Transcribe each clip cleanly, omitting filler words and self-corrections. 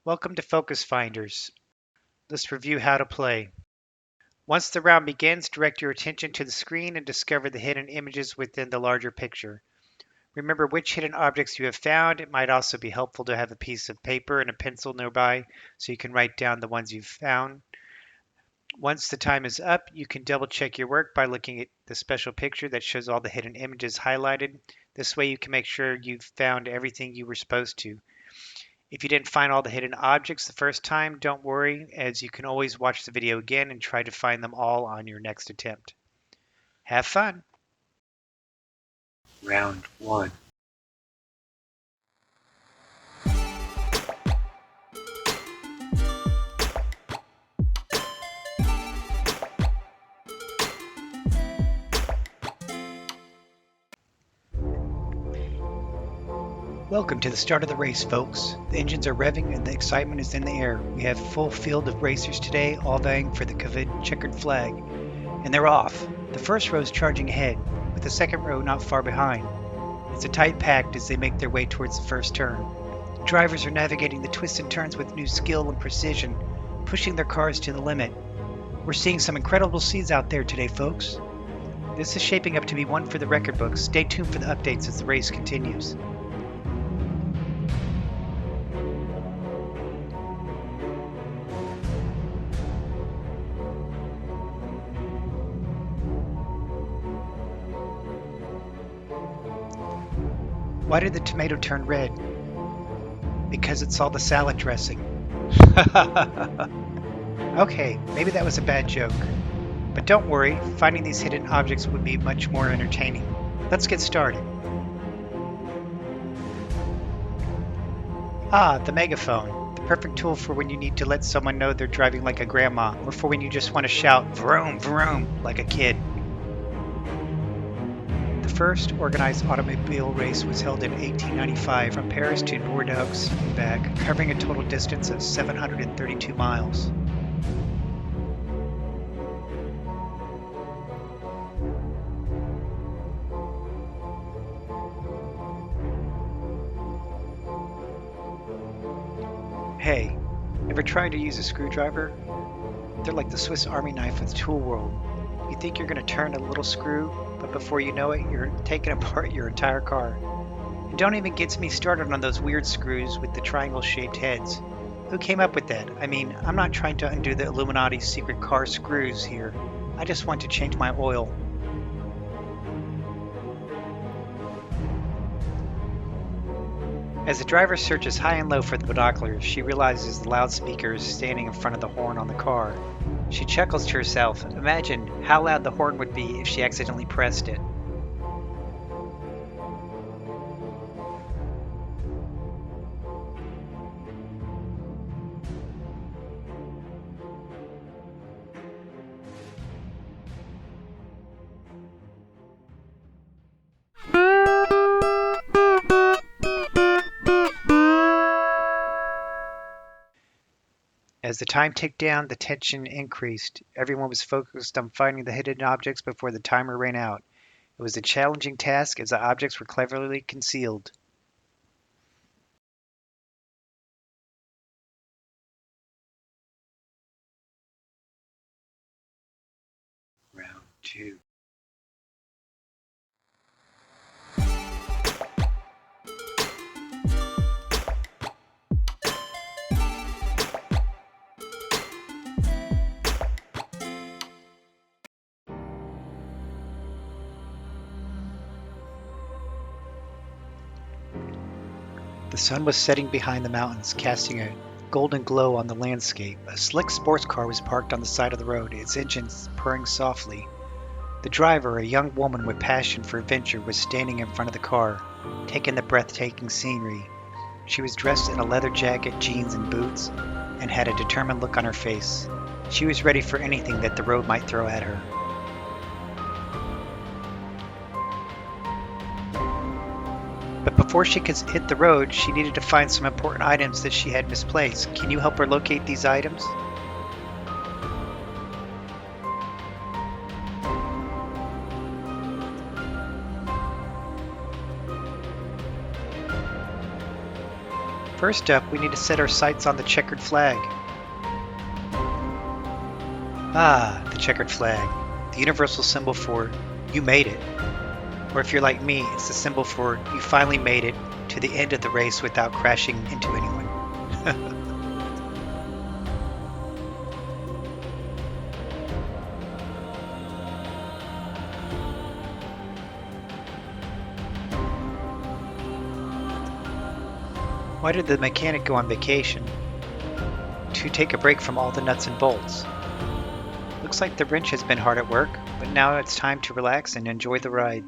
Welcome to Focus Finders. Let's review how to play. Once the round begins, direct your attention to the screen and discover the hidden images within the larger picture. Remember which hidden objects you have found. It might also be helpful to have a piece of paper and a pencil nearby so you can write down the ones you've found. Once the time is up, you can double check your work by looking at the special picture that shows all the hidden images highlighted. This way you can make sure you've found everything you were supposed to. If you didn't find all the hidden objects the first time, don't worry, as you can always watch the video again and try to find them all on your next attempt. Have fun! Round 1. Welcome to the start of the race, folks. The engines are revving and the excitement is in the air. We have a full field of racers today, all vying for the coveted checkered flag. And they're off. The first row is charging ahead, with the second row not far behind. It's a tight pack as they make their way towards the first turn. The drivers are navigating the twists and turns with new skill and precision, pushing their cars to the limit. We're seeing some incredible scenes out there today, folks. This is shaping up to be one for the record books. Stay tuned for the updates as the race continues. Why did the tomato turn red? Because it saw the salad dressing. Okay, maybe that was a bad joke. But don't worry, finding these hidden objects would be much more entertaining. Let's get started. Ah, the megaphone. The perfect tool for when you need to let someone know they're driving like a grandma, or for when you just want to shout vroom vroom like a kid. The first organized automobile race was held in 1895 from Paris to Bordeaux and back, covering a total distance of 732 miles. Hey, ever tried to use a screwdriver? They're like the Swiss Army knife of the tool world. You think you're going to turn a little screw, but before you know it, you're taking apart your entire car. And don't even get me started on those weird screws with the triangle-shaped heads. Who came up with that? I mean, I'm not trying to undo the Illuminati's secret car screws here. I just want to change my oil. As the driver searches high and low for the binoculars, she realizes the loudspeaker is standing in front of the horn on the car. She chuckles to herself. Imagine how loud the horn would be if she accidentally pressed it. As the time ticked down, the tension increased. Everyone was focused on finding the hidden objects before the timer ran out. It was a challenging task as the objects were cleverly concealed. Round 2. The sun was setting behind the mountains, casting a golden glow on the landscape. A slick sports car was parked on the side of the road, its engines purring softly. The driver, a young woman with passion for adventure, was standing in front of the car, taking the breathtaking scenery. She was dressed in a leather jacket, jeans, and boots, and had a determined look on her face. She was ready for anything that the road might throw at her. But before she could hit the road, she needed to find some important items that she had misplaced. Can you help her locate these items? First up, we need to set our sights on the checkered flag. Ah, the checkered flag, the universal symbol for you made it. Or if you're like me, it's the symbol for you finally made it to the end of the race without crashing into anyone. Why did the mechanic go on vacation? To take a break from all the nuts and bolts. Looks like the wrench has been hard at work, but now it's time to relax and enjoy the ride.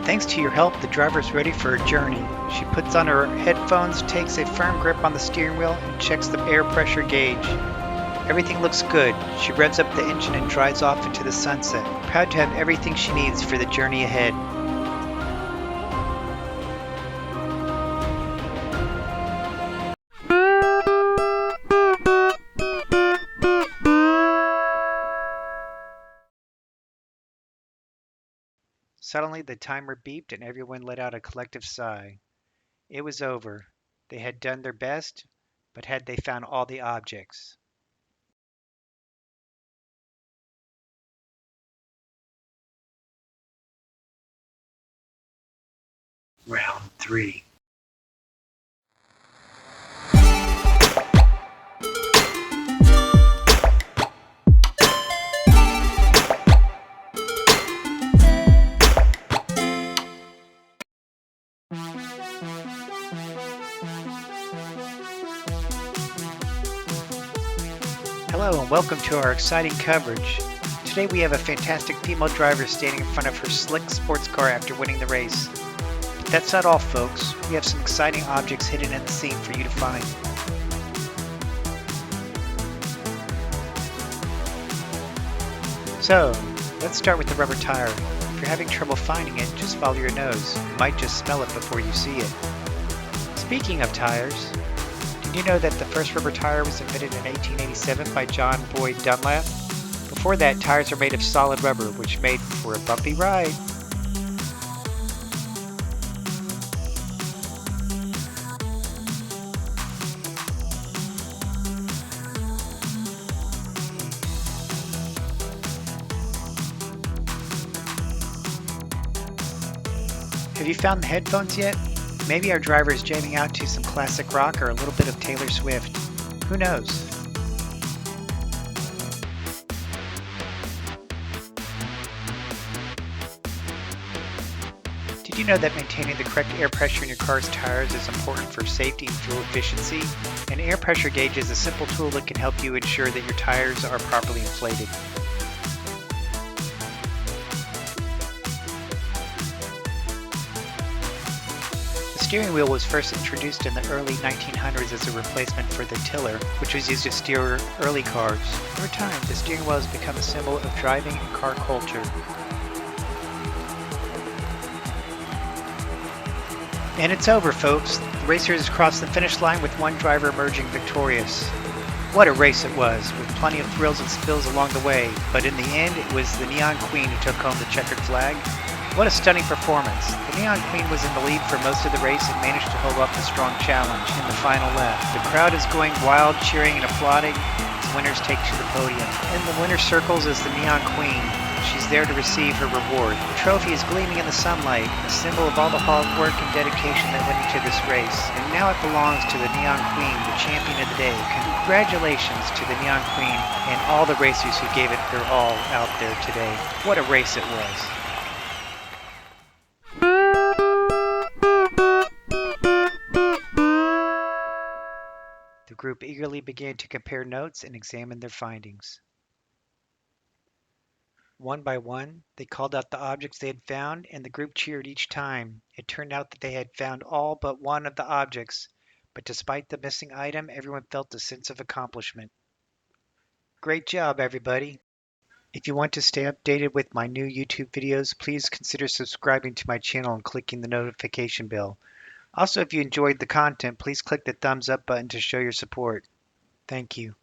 Thanks to your help, the driver's ready for a journey. She puts on her headphones, takes a firm grip on the steering wheel, and checks the air pressure gauge. Everything looks good. She revs up the engine and drives off into the sunset, proud to have everything she needs for the journey ahead. Suddenly, the timer beeped and everyone let out a collective sigh. It was over. They had done their best, but had they found all the objects? Round 3. Hello and welcome to our exciting coverage. Today we have a fantastic female driver standing in front of her slick sports car after winning the race. But that's not all, folks. We have some exciting objects hidden at the scene for you to find. So, let's start with the rubber tire. If you're having trouble finding it, just follow your nose. You might just smell it before you see it. Speaking of tires, did you know that the first rubber tire was invented in 1887 by John Boyd Dunlap? Before that, tires were made of solid rubber, which made for a bumpy ride. Have you found the headphones yet? Maybe our driver is jamming out to some classic rock or a little bit of Taylor Swift. Who knows? Did you know that maintaining the correct air pressure in your car's tires is important for safety and fuel efficiency? An air pressure gauge is a simple tool that can help you ensure that your tires are properly inflated. The steering wheel was first introduced in the early 1900s as a replacement for the tiller, which was used to steer early cars. Over time, the steering wheel has become a symbol of driving and car culture. And it's over, folks. The racers crossed the finish line with one driver emerging victorious. What a race it was, with plenty of thrills and spills along the way, but in the end, it was the Neon Queen who took home the checkered flag. What a stunning performance. The Neon Queen was in the lead for most of the race and managed to hold up the strong challenge in the final lap. The crowd is going wild, cheering and applauding as winners take to the podium. In the winner's circles is the Neon Queen. She's there to receive her reward. The trophy is gleaming in the sunlight, a symbol of all the hard work and dedication that went into this race. And now it belongs to the Neon Queen, the champion of the day. Congratulations to the Neon Queen and all the racers who gave it their all out there today. What a race it was. The group eagerly began to compare notes and examine their findings. One by one, they called out the objects they had found, and the group cheered each time. It turned out that they had found all but one of the objects, but despite the missing item, everyone felt a sense of accomplishment. Great job, everybody! If you want to stay updated with my new YouTube videos, please consider subscribing to my channel and clicking the notification bell. Also, if you enjoyed the content, please click the thumbs up button to show your support. Thank you.